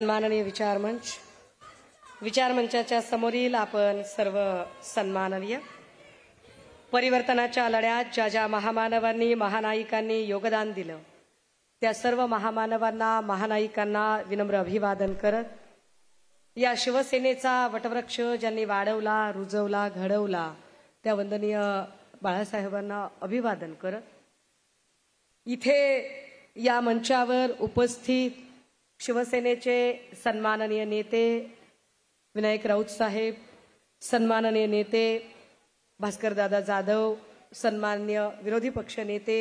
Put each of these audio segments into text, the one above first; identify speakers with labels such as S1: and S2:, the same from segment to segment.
S1: माननीय विचारमंचाच्या समोरील आपण सर्व सन्माननीय परिवर्तनाच्या लढ्यात ज्या ज्या महामानवांनी महानायिकांनी योगदान दिलं त्या सर्व महामानवांना महानायिकांना विनम्र अभिवादन करत या शिवसेनेचा वटवृक्ष ज्यांनी वाढवला रुजवला घडवला त्या वंदनीय बाळासाहेबांना अभिवादन करत इथे या मंचावर उपस्थित शिवसेनेचे सन्माननीय नेते विनायक राऊत साहेब, सन्माननीय नेते भास्करदादा जाधव, सन्माननीय विरोधी पक्ष नेते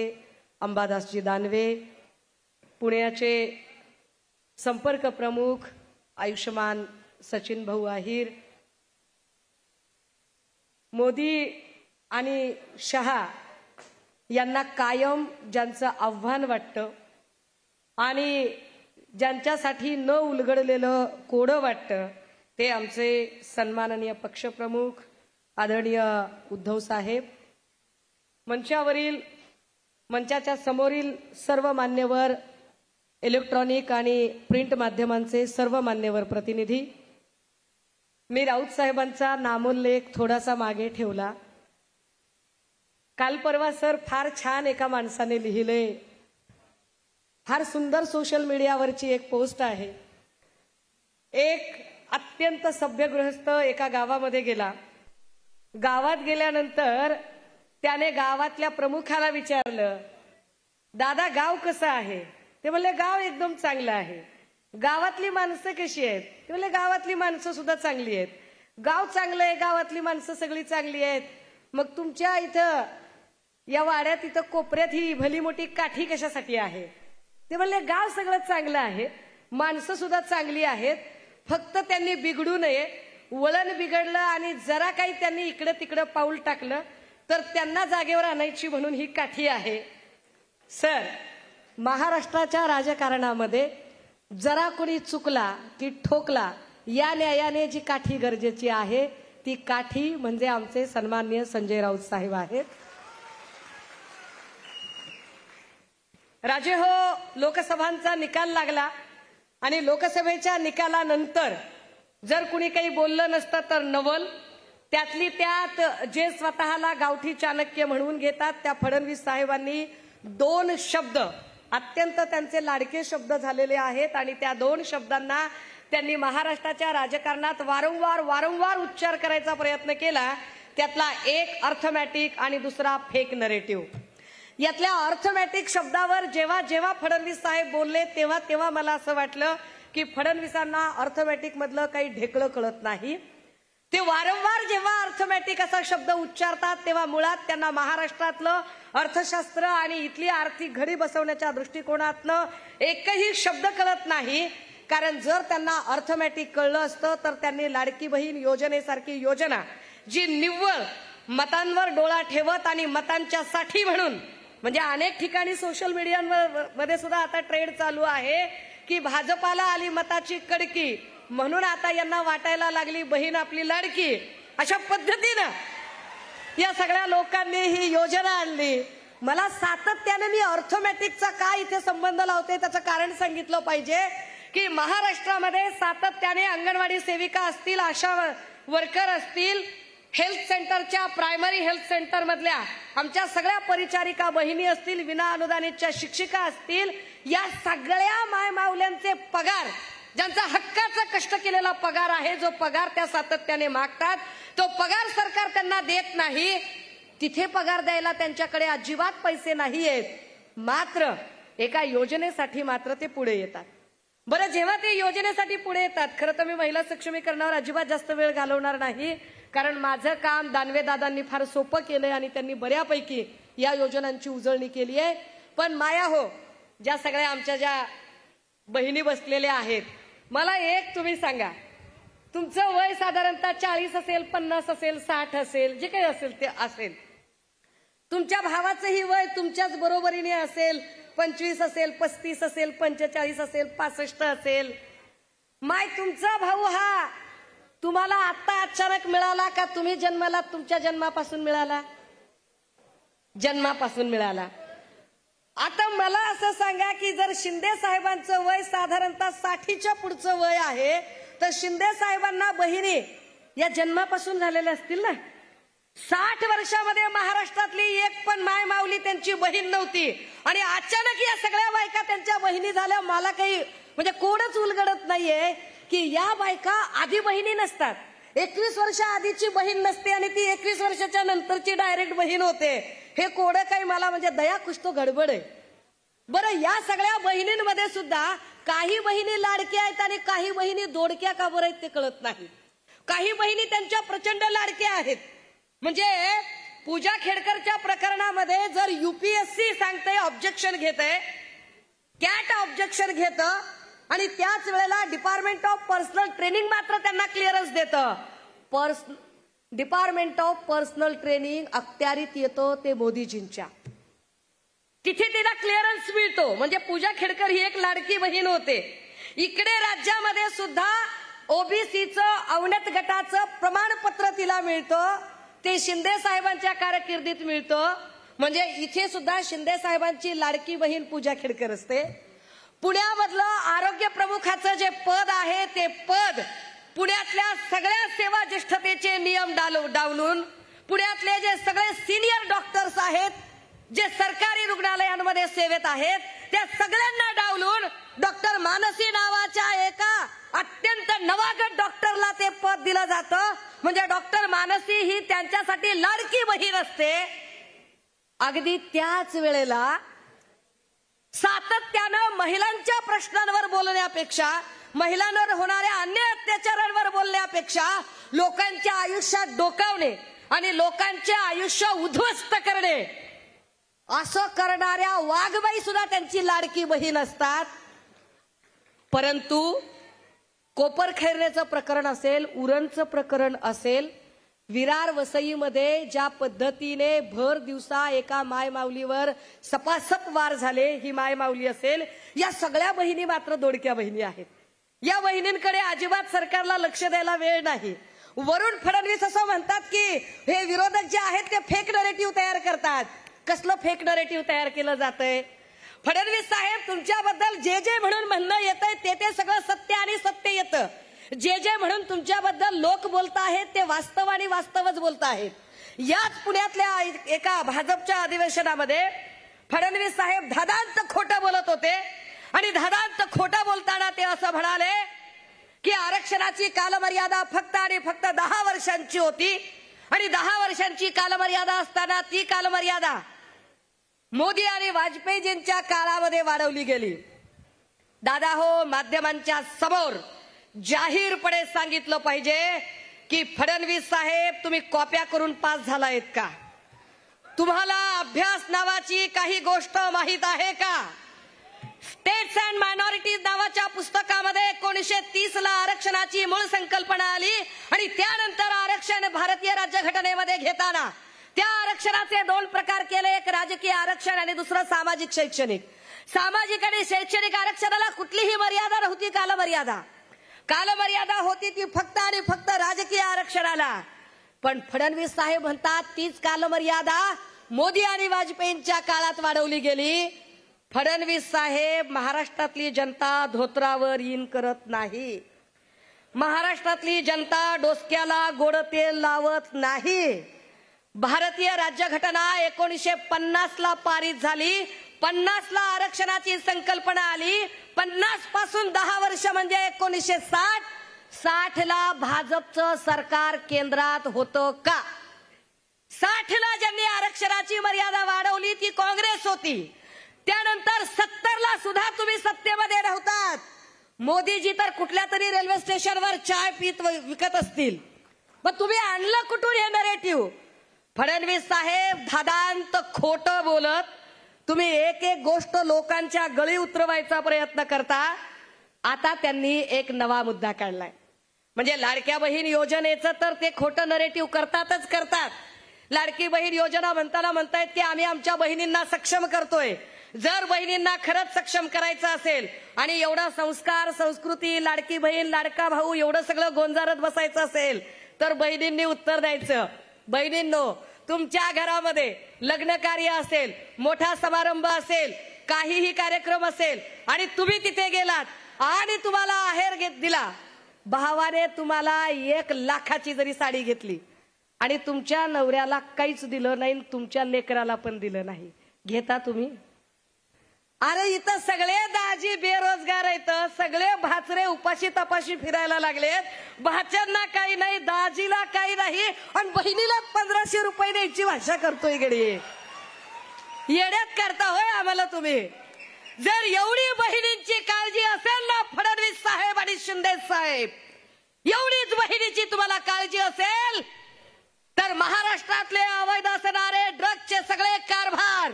S1: अंबादासजी दानवे, पुण्याचे संपर्क प्रमुख आयुष्मान सचिन भाऊ आहिर, मोदी आणि शहा यांना कायम ज्यांचं आव्हान वाटतं आणि ज्यांच्यासाठी न उलगडलेलं कोडं वाटतं ते आमचे सन्माननीय पक्षप्रमुख आदरणीय उद्धव साहेब, मंचाच्या समोरील सर्व मान्यवर, इलेक्ट्रॉनिक आणि प्रिंट माध्यमांचे सर्व मान्यवर प्रतिनिधी, मी राऊत साहेबांचा नामोल्लेख थोडासा मागे ठेवला. काल परवा सर फार छान एका माणसाने लिहिले, फार सुंदर सोशल मीडियावरची एक पोस्ट आहे. एक अत्यंत सभ्य गृहस्थ एका गावामध्ये गेला. गावात गेल्यानंतर त्याने गावातल्या प्रमुखाला विचारलं, दादा गाव कसं आहे? ते म्हणले गाव एकदम चांगलं आहे. गावातली माणसं कशी आहेत? ते म्हणले गावातली माणसं सुद्धा चांगली आहेत. गाव चांगलं आहे, गावातली माणसं सगळी चांगली आहेत. मग तुमच्या इथं या वाड्यात इथं कोपऱ्यात ही भली मोठी काठी कशासाठी आहे? ते म्हणले गाव सगळं चांगलं आहे, माणसं सुद्धा चांगली आहेत, फक्त त्यांनी बिघडू नये, वळण बिघडलं आणि जरा काही त्यांनी इकडे तिकडे पाऊल टाकलं तर त्यांना जागेवर आणायची म्हणून ही काठी आहे. सर, महाराष्ट्राच्या राजकारणामध्ये जरा कोणी चुकला की ठोकला या न्यायाने जी काठी गरजेची आहे ती काठी म्हणजे आमचे सन्माननीय संजय राऊत साहेब आहेत. राजे हो, लोकसभांचा निकाल लागला आणि लोकसभेच्या निकालानंतर जर कुणी काही बोललं नसतं तर नवल. त्यातली त्यात जे स्वतःला गावठी चाणक्य म्हणून घेतात त्या फडणवीस साहेबांनी दोन शब्द अत्यंत त्यांचे लाडके शब्द झालेले आहेत आणि त्या दोन शब्दांना त्यांनी महाराष्ट्राच्या राजकारणात वारंवार उच्चार करायचा प्रयत्न केला. त्यातला एक अर्थमॅटिक आणि दुसरा फेक नरेटिव्ह. यातल्या अर्थमॅटिक शब्दावर जेव्हा जेव्हा फडणवीस साहेब बोलले तेव्हा मला असं वाटलं की फडणवीसांना अर्थमॅटिक मधलं काही ढेकळं कळत नाही. ते वारंवार जेव्हा अर्थमॅटिक असा शब्द उच्चारतात तेव्हा मुळात त्यांना महाराष्ट्रातलं अर्थशास्त्र आणि इथली आर्थिक घडी बसवण्याच्या दृष्टिकोनातनं एकही शब्द कळत नाही. कारण जर त्यांना अर्थमॅटिक कळलं असतं तर त्यांनी लाडकी बहीण योजनेसारखी योजना जी निव्वळ मतांवर डोळा ठेवत आणि मतांच्या साठी म्हणून, म्हणजे अनेक ठिकाणी सोशल मीडियामध्ये सुद्धा आता ट्रेंड चालू आहे की भाजपाला आली मताची कडकी म्हणून आता यांना वाटायला लागली बहीण आपली लाडकी, अशा पद्धतीनं या सगळ्या लोकांनी ही योजना आणली. मला सातत्याने मी अर्थमॅटिकचा काय इथे संबंध लावते त्याचं कारण सांगितलं पाहिजे की महाराष्ट्रामध्ये सातत्याने अंगणवाडी सेविका असतील, आशा वर्कर असतील, हेल्थ सेंटरच्या प्रायमरी हेल्थ सेंटर मधल्या आमच्या सगळ्या परिचारिका बहिणी असतील, विना अनुदानितच्या शिक्षिका असतील, या सगळ्या मायमाऊल्यांचे पगार, ज्यांचा हक्काचा कष्ट केलेला पगार आहे, जो पगार त्या सातत्याने मागतात तो पगार सरकार त्यांना देत नाही. तिथे पगार द्यायला त्यांच्याकडे अजिबात पैसे नाही आहेत. मात्र एका योजनेसाठी मात्र ते पुढे येतात. बरं, जेव्हा ते योजनेसाठी पुढे येतात, खरं तर मी महिला सक्षमीकरणावर अजिबात जास्त वेळ घालवणार नाही कारण माझं काम दानवे दादांनी फार सोपं केलंय आणि त्यांनी बऱ्यापैकी या योजनांची उजळणी केली आहे. पण माया हो, ज्या सगळ्या आमच्या ज्या बहिणी बसलेल्या आहेत, मला एक तुम्ही सांगा, तुमचं वय साधारणतः 40 असेल, 50 असेल, 60 असेल, जे काही असेल ते असेल. तुमच्या भावाचंही वय तुमच्याच बरोबरीने असेल, 25 असेल, 35 असेल, 45 असेल, 65 असेल. माय, तुमचा भाऊ हा तुम्हाला आता अचानक मिळाला का तुम्ही जन्माला तुमच्या जन्मापासून मिळाला? जन्मापासून मिळाला. आता मला असं सांगा की जर शिंदे साहेबांचं वय साधारणतः 60च्या पुढचं वय आहे, तर शिंदे साहेबांना बहिणी या जन्मापासून झालेल्या असतील ना. 60 वर्षामध्ये महाराष्ट्रातली एक पण माय माऊली त्यांची बहीण नव्हती, आणि अचानक या सगळ्या बायका त्यांच्या बहिणी झाल्या. मला काही म्हणजे कोडच उलगडत नाहीये की या बायका आधी बहिणी नसतात. 21 वर्ष आधीची बहीण नसते आणि ती 21 वर्षाच्या नंतरची डायरेक्ट बहीण होते. हे कोड काही मला म्हणजे दया कुछ तो गडबड आहे. बरं, या सगळ्या बहिणींमध्ये सुद्धा काही बहिणी लाडक्या आहेत आणि काही बहिणी दोडक्या का बरं आहेत ते कळत नाही. काही बहिणी त्यांच्या प्रचंड लाडक्या आहेत. म्हणजे पूजा खेडकरच्या प्रकरणामध्ये जर UPSC सांगते ऑब्जेक्शन घेते, कॅट ऑब्जेक्शन घेतं, आणि त्याच वेळेला डिपार्टमेंट ऑफ पर्सनल ट्रेनिंग मात्र त्यांना क्लिअरन्स देतं. डिपार्टमेंट ऑफ पर्सनल ट्रेनिंग अखत्यारीत येतो ते मोदीजींच्या, तिथे तिला क्लिअरन्स मिळतो. म्हणजे पूजा खेडकर ही एक लाडकी बहीण होते. इकडे राज्यामध्ये सुद्धा ओबीसीचं अवनत गटाचं प्रमाणपत्र तिला मिळतं, ते शिंदे साहेबांच्या कारकिर्दीत मिळतं. म्हणजे इथे सुद्धा शिंदे साहेबांची लाडकी बहीण पूजा खेडकर असते. पुण्यामधलं आरोग्य प्रमुखाचं जे पद आहे ते पद पुण्यातल्या सगळ्या सेवा ज्येष्ठतेचे नियम डावलून, पुण्यातले जे सगळे सिनियर डॉक्टर्स आहेत जे सरकारी रुग्णालयांमध्ये सेवेत आहेत, त्या सगळ्यांना डावलून डॉक्टर मानसी नावाच्या एका अत्यंत नवागत डॉक्टरला ते पद दिलं जातं. म्हणजे डॉक्टर मानसी ही त्यांच्यासाठी लाडकी बहीण असते. अगदी त्याच वेळेला सातत्यानं महिलांच्या प्रश्नांवर बोलण्यापेक्षा, महिलांवर होणाऱ्या अन्याय अत्याचारांवर बोलण्यापेक्षा लोकांच्या आयुष्यात डोकावणे आणि लोकांचे आयुष्य उद्ध्वस्त करणे असं करणाऱ्या वाघबाई सुद्धा त्यांची लाडकी बहीण असतात. परंतु कोपरखैरनेचं प्रकरण असेल, उरणचं प्रकरण असेल, विरार वसईमध्ये ज्या पद्धतीने भर दिवसा एका माय माऊलीवर सपासप वार झाले, ही माय माऊली असेल, या सगळ्या बहिणी मात्र दोडक्या बहिणी आहेत. या बहिणींकडे अजिबात सरकारला लक्ष द्यायला वेळ नाही. वरुण फडणवीस असं म्हणतात की हे विरोधक जे आहेत ते फेक नरेटिव्ह तयार करतात. कसलं फेक नरेटिव्ह तयार केलं जातंय? फडणवीस साहेब, तुमच्याबद्दल जे जे म्हणून म्हणणं येतंय ते सगळं सत्य आणि सत्य येतं. जे जे म्हणून तुमच्याबद्दल लोक बोलत आहेत ते वास्तव आणि वास्तवच बोलत आहेत. याच पुण्यातल्या एका भाजपच्या अधिवेशनामध्ये फडणवीस साहेब धादांत खोटं बोलत होते, आणि धादांत खोटं बोलताना ते असं म्हणाले की आरक्षणाची कालमर्यादा फक्त आणि फक्त 10 वर्षांची होती, आणि 10 वर्षांची कालमर्यादा असताना ती कालमर्यादा मोदी आणि वाजपेयीजींच्या काळामध्ये वाढवली गेली. दादा हो, माध्यमांच्या समोर जाहीरपणे सांगितलं पाहिजे की फडणवीस साहेब, तुम्ही कॉप्या करून पास झालायत का? तुम्हाला अभ्यास नावाची काही गोष्ट माहित आहे का? स्टेट्स अँड मायनॉरिटीज नावाच्या पुस्तकामध्ये 1930 ला आरक्षणाची मूळ संकल्पना आली, आणि त्यानंतर आरक्षण भारतीय राज्यघटनेमध्ये घेताना त्या आरक्षणाचे 2 प्रकार केले. एक राजकीय आरक्षण आणि दुसरं सामाजिक शैक्षणिक. सामाजिक आणि शैक्षणिक आरक्षणाला कुठलीही मर्यादा नव्हती. कालमर्यादा होती ती फक्त आणि फक्त राजकीय आरक्षणाला. पण फडणवीस साहेब म्हणतात तीच कालमर्यादा मोदी आणि वाजपेयींच्या काळात वाढवली गेली. फडणवीस साहेब, महाराष्ट्रातली जनता धोत्रावर इन करत नाही. महाराष्ट्रातली जनता डोसक्याला गोड तेल लावत नाही. भारतीय राज्यघटना 1950 ला पारित झाली. 50 ला आरक्षणाची संकल्पना आली. 50 पासून 10 वर्ष म्हणजे 1960. 60 ला भाजपचं सरकार केंद्रात होतं का? 60 ला ज्यांनी आरक्षणाची मर्यादा वाढवली ती काँग्रेस होती. त्यानंतर 70 ला सुद्धा तुम्ही सत्तेमध्ये नव्हतात. मोदीजी तर कुठल्या तरी रेल्वे स्टेशनवर चाय पीत विकत असतील. पण तुम्ही आणलं कुठून हे नरेटिव्ह? फडणवीस साहेब, धादांत खोटं बोलत तुम्ही एक एक गोष्ट लोकांच्या गळी उतरवायचा प्रयत्न करता. आता त्यांनी एक नवा मुद्दा काढलाय. म्हणजे लाडक्या बहीण योजनेचं तर ते खोटं नरेटिव्ह करतात. लाडकी बहीण योजना म्हणताना म्हणतायत की आम्ही आमच्या बहिणींना सक्षम करतोय. जर बहिणींना खरंच सक्षम करायचं असेल आणि एवढा संस्कार, संस्कृती, लाडकी बहीण, लाडका भाऊ एवढं सगळं गोंजारत बसायचं असेल तर बहिणींनी उत्तर द्यायचं. बहिणींनो, तुमच्या घरामध्ये लग्न कार्य असेल, मोठा समारंभ असेल, काहीही कार्यक्रम असेल आणि तुम्ही तिथे गेलात आणि तुम्हाला आहेर दिला, भावाने तुम्हाला 1 लाखाची जरी साडी घेतली आणि तुमच्या नवऱ्याला काहीच दिलं नाही, तुमच्या लेकराला पण दिलं नाही, घेता तुम्ही? अरे इथं सगळे दाजी बेरोजगार आहेत, सगळे भाचरे उपाशी तपाशी फिरायला लागलेत, भाच्यांना काही नाही, दाजीला काही नाही, आणि बहिणीला 1500 रुपये द्यायची भाषा करतोय गडी. येड्यात करता होय आम्हाला तुम्ही. जर एवढी बहिणींची काळजी असेल ना फडणवीस साहेब आणि शिंदे साहेब, एवढीच बहिणीची तुम्हाला काळजी असेल तर महाराष्ट्रातले अवैध असणारे ड्रग्जचे सगळे कारभार,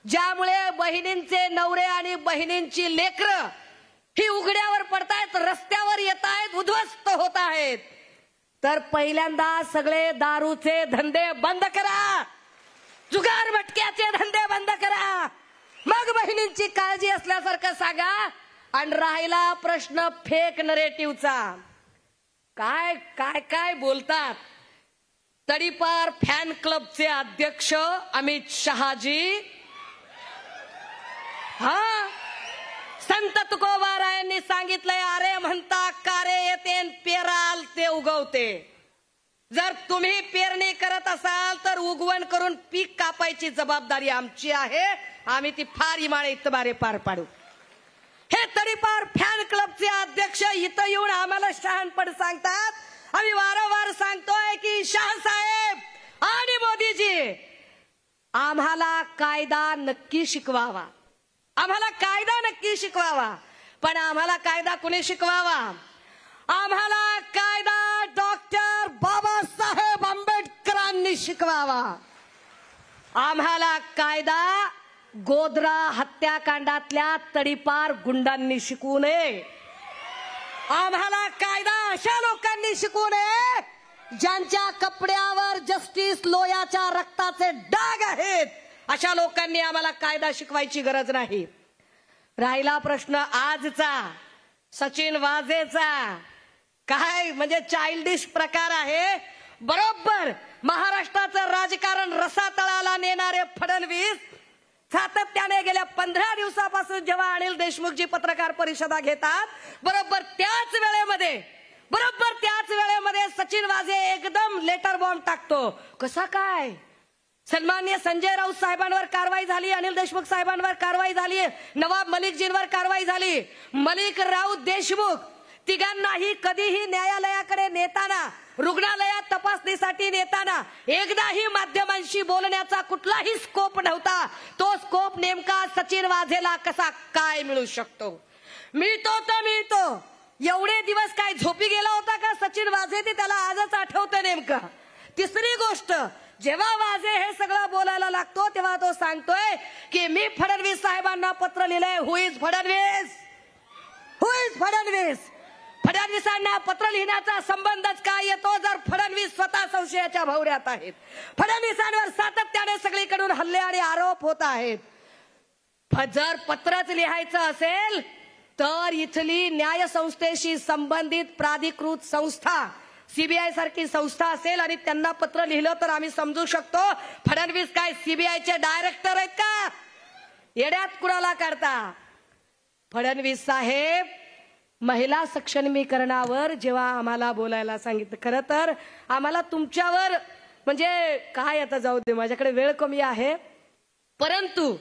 S1: ज्यामुळे बहिणींचे नवरे आणि बहिणींची लेकरं ही उघड्यावर पडतायत, रस्त्यावर येत आहेत, उद्ध्वस्त होत आहेत, तर पहिल्यांदा सगळे दारूचे धंदे बंद करा, जुगार भटक्याचे धंदे बंद करा, मग बहिणींची काळजी असल्यासारखं सांगा. आणि राहिला प्रश्न फेक नरेटिव्हचा, काय काय काय बोलतात. तडीपार फॅन क्लबचे अध्यक्ष अमित शहाजी, संत तुकोबारायांनी सांगितलंय, अरे म्हणता कारे येते पेराल ते उगवते. जर तुम्ही पेरणी करत असाल तर उगवण करून पीक कापायची जबाबदारी आमची आहे, आम्ही ती फार इमाने इतबारे पार पाडू. हे तडीपार फॅन क्लबचे अध्यक्ष इथं येऊन आम्हाला शहाणपण सांगतात. आम्ही वारंवार सांगतोय की शाह साहेब आणि मोदीजी, आम्हाला कायदा नक्की शिकवावा, आम्हाला कायदा नक्की शिकवावा, पण आम्हाला कायदा कुणी शिकवावा? आम्हाला कायदा डॉक्टर बाबासाहेब आंबेडकरांनी शिकवावा. आम्हाला कायदा गोधरा हत्याकांडातल्या तडीपार गुंडांनी शिकवू नये. आम्हाला कायदा अशा लोकांनी शिकवू नये ज्यांच्या कपड्यावर जस्टिस लोयाच्या रक्ताचे डाग आहेत. अशा लोकांनी आम्हाला कायदा शिकवायची गरज नाही. राहिला प्रश्न आजचा सचिन वाझेचा, काय म्हणजे चाइल्डिश प्रकार आहे. बरोबर महाराष्ट्राचं राजकारण रसातळाला नेणारे फडणवीस सातत्याने गेल्या 15 दिवसापासून जेव्हा अनिल देशमुखजी पत्रकार परिषदा घेतात, बरोबर त्याच वेळेमध्ये सचिन वाझे एकदम लेटर बॉम्ब टाकतो. कसा काय? सन्माननीय संजय राऊत साहेबांवर कारवाई झाली, अनिल देशमुख साहेबांवर कारवाई झाली, नवाब मलिकजींवर कारवाई झाली. मलिक, राऊत, देशमुख तिघांनाही कधीही न्यायालयाकडे नेताना, रुग्णालयात तपासणीसाठी नेताना एकदाही माध्यमांशी बोलण्याचा कुठलाही स्कोप नव्हता. तो स्कोप नेमका सचिन वाझेला कसा काय मिळू शकतो? मिळतो. एवढे दिवस काय झोपी गेला होता का सचिन वाझे? ते त्याला आजच आठवतं नेमकं. तिसरी गोष्ट, जेव्हा वाझे हे सगळं बोलायला लागतो तेव्हा तो सांगतोय की मी फडणवीस साहेबांना पत्र लिहिलंय. हु इज फडणवीस? फडणवीसांना पत्र लिहिण्याचा संबंधच काय येतो जर फडणवीस स्वतः संशयाच्या भोवऱ्यात आहेत. फडणवीसांवर सातत्याने सगळीकडून हल्ले आणि आरोप होत आहेत. जर पत्रच लिहायचं असेल तर इथली न्यायसंस्थेशी संबंधित प्राधिकृत संस्था, सीबीआय सारखी संस्था असेल आणि त्यांना पत्र लिहिलं तर आम्ही समजू शकतो. फडणवीस काय सीबीआयचे डायरेक्टर आहेत का? येड्यात कुणाला करता? फडणवीस साहेब महिला सक्षमीकरणावर जेव्हा आम्हाला बोलायला सांगितलं, खरं तर आम्हाला तुमच्यावर म्हणजे काय, आता जाऊ दे, माझ्याकडे वेळ कमी आहे, परंतु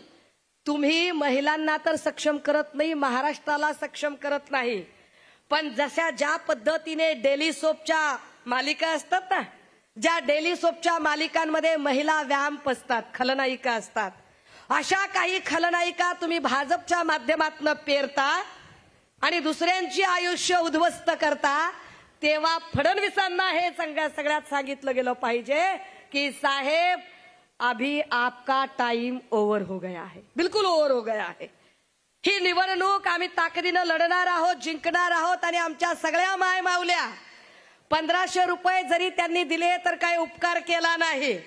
S1: तुम्ही महिलांना तर सक्षम करत नाही, महाराष्ट्राला सक्षम करत नाही, पण ज्या पद्धतीने डेली सोपच्या मालिका असतात ना, ज्या डेली सोपच्या मालिकांमध्ये महिला व्यायाम असतात, खलनायिका असतात, अशा काही खलनायिका तुम्ही भाजपच्या माध्यमातून पेरता आणि दुसऱ्यांची आयुष्य उद्ध्वस्त करता. तेव्हा फडणवीसांना हे सगळ्यात सांगितलं गेलं पाहिजे की साहेब अभी आपका टाइम ओव्हर हो गया है, बिलकुल ओव्हर हो गया है. ही निवडणूक आम्ही ताकदीनं लढणार आहोत, जिंकणार आहोत आणि आमच्या सगळ्या माय मावल्या 1500 रुपये जरी त्यांनी दिले तर काही उपकार केला नाही.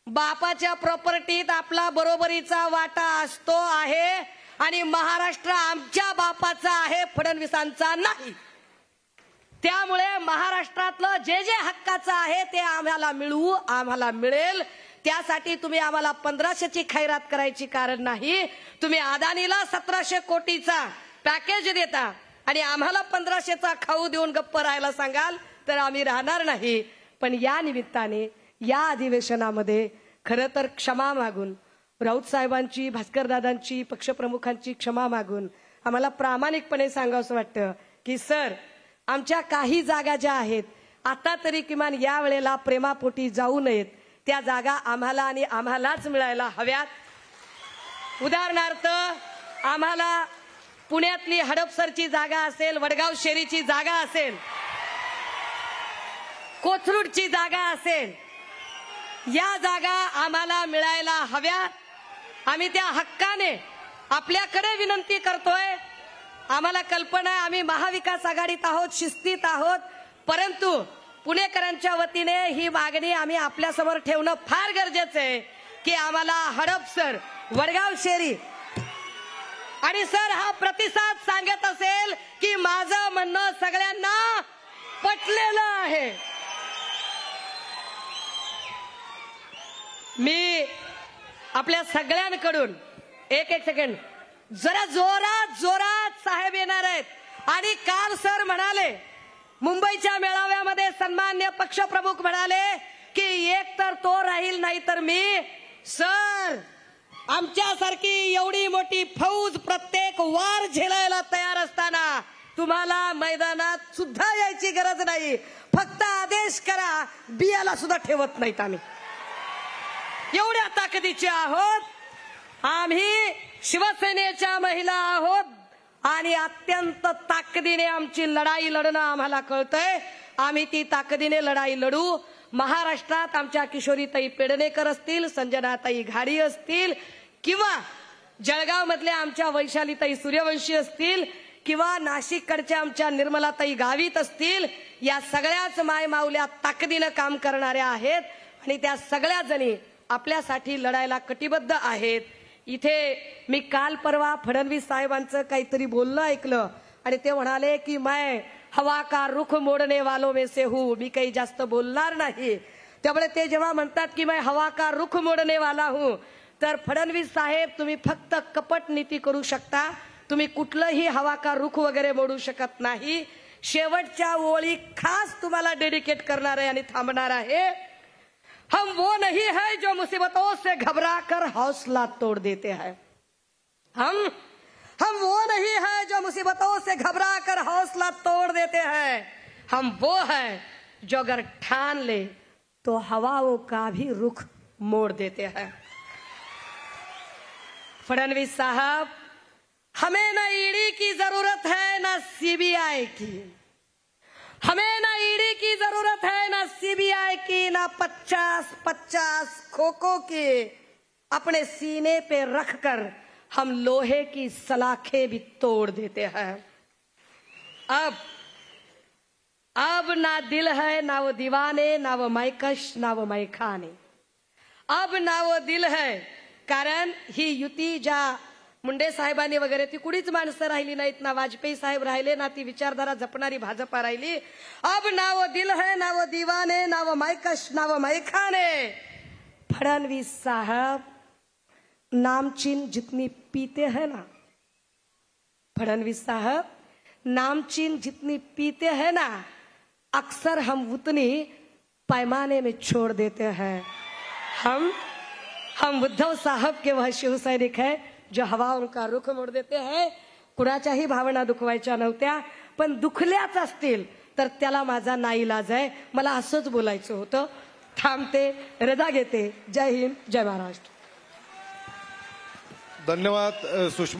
S1: बापाच्या प्रॉपर्टीत आपला बरोबरीचा वाटा असतो आहे आणि महाराष्ट्र आमच्या बापाचा आहे, फडणवीसांचा नाही. त्यामुळे महाराष्ट्रातलं जे जे हक्काचं आहे ते आम्हाला मिळेल. त्यासाठी तुम्ही आम्हाला 1500ची खैरात करायची कारण नाही. तुम्ही अदानीला 1700 कोटीचा पॅकेज देता आणि आम्हाला 1500चा खाऊ देऊन गप्प राहायला सांगाल तर आम्ही राहणार नाही. पण या निमित्ताने या अधिवेशनामध्ये खरं तर क्षमा मागून, राऊत साहेबांची, भास्करदादांची, पक्षप्रमुखांची क्षमा मागून आम्हाला प्रामाणिकपणे सांगावंसं वाटतं की सर, आमच्या काही जागा ज्या आहेत आता तरी किमान या वेळेला प्रेमापोटी जाऊ नयेत. त्या जागा आम्हाला आणि आम्हालाच मिळायला हव्यात. उदाहरणार्थ, आम्हाला पुण्यातली हडपसरची जागा असेल, वडगाव शेरीची जागा असेल, कोथरूडची जागा असेल, या जागा आम्हाला मिळायला हव्यात. आम्ही त्या हक्काने आपल्याकडे विनंती करतोय. आम्हाला कल्पना आहे आम्ही महाविकास आघाडीत आहोत, शिस्तीत आहोत, परंतु पुणेकरांच्या वतीने ही मागणी आम्ही आपल्यासमोर ठेवणं फार गरजेचं आहे की आम्हाला हडपसर, वडगाव शेरी आणि सर हा प्रतिसाद सांगत असेल की माझं म्हणणं सगळ्यांना पटलेलं आहे. मी आपल्या सगळ्यांकडून एक सेकंड, जरा जोरात जोरात साहेब येणार आहेत. आणि काल सर म्हणाले मुंबईच्या मेळाव्यामध्ये, सन्मान्य पक्षप्रमुख म्हणाले की एक तर तो राहील नाही तर मी. सर, आमच्यासारखी एवढी मोठी फौज प्रत्येक वार झेलायला तयार असताना तुम्हाला मैदानात सुद्धा यायची गरज नाही. फक्त आदेश करा, बियाला सुद्धा ठेवत नाहीत. आम्ही एवढ्या ताकदीचे आहोत. आम्ही शिवसेनेच्या महिला आहोत आणि अत्यंत ताकदीने आमची लढाई लढणं आम्हाला कळतंय. आम्ही ती ताकदीने लढाई लढू. महाराष्ट्रात आमच्या किशोरीताई पेडणेकर असतील, संजनाताई घाडी असतील, किंवा जळगाव मधल्या आमच्या वैशालीताई सूर्यवंशी असतील, किंवा नाशिककडच्या आमच्या निर्मलाताई गावित असतील, या सगळ्याच मायमाऊल्या ताकदीनं काम करणाऱ्या आहेत आणि त्या सगळ्या जणी आपल्यासाठी लढायला कटिबद्ध आहेत. इथे मी काल परवा फडणवीस साहेबांचं काहीतरी बोलणं ऐकलं आणि ते म्हणाले की मैं हवा का रुख मोडने वालों में से हूं, मी काही जास्त बोलणार नाही. त्यामुळे ते जेव्हा म्हणतात की मैं हवा का रुख मोडने वाला हूं, तर फडणवीस साहेब तुम्ही फक्त कपट नीती करू शकता. तुम्ही कुठलंही हवा का रुख वगैरे मोडू शकत नाही. शेवटच्या ओळी खास तुम्हाला डेडिकेट करणार आहे आणि थांबणार आहे. हम वो नहीं है जो मुसीबतों से घबरा कर हौसला तोड़ देते हैं. हम वो नहीं है जो मुसीबतों से घबरा कर हौसला तोड़ देते हैं. हम वो है जो अगर ठान ले तो हवाओं का भी रुख मोड़ देते हैं. फडणवीस साहब, हमें न ईडी की जरूरत है न सीबीआई की. हमें ना ईडी की जरूरत है, ना सीबीआई की, ना 50-50 खोखों की. अपने सीने पे रखकर हम लोहे की सलाखें भी तोड़ देते हैं. अब ना दिल है, ना वो दीवाने, ना वो मैकश, ना वो मैखाने. अब ना वो दिल है, कारण ही युती ज्या मुंडे साहेबांनी वगैरे ती कुणीच माणसं राहिली नाहीत. ना वाजपेयी साहेब राहिले, ना ती विचारधारा जपणारी भाजपा राहिली. अब ना वो दिल है, ना वो दीवाने, ना वो मैकश, ना वो मैखाने. फडणवीस साहब, नामचीन जितनी पीते हैं ना, फडणवीस साहब, नामचीन जितनी पीते हैं ना, अक्सर हम उतनी पैमाने में छोड़ देते हैं. हम उद्धव साहब के वह शिवसैनिक है जो हवाओं का रुख मोड देते हैं. कुणाच्याही भावना दुखवायच्या नव्हत्या, पण दुखल्याच असतील तर त्याला माझा नाईलाज आहे. मला असंच बोलायचं होतं. थांबते, रजा घेते. जय हिंद, जय महाराष्ट्र.
S2: धन्यवाद सुषमा.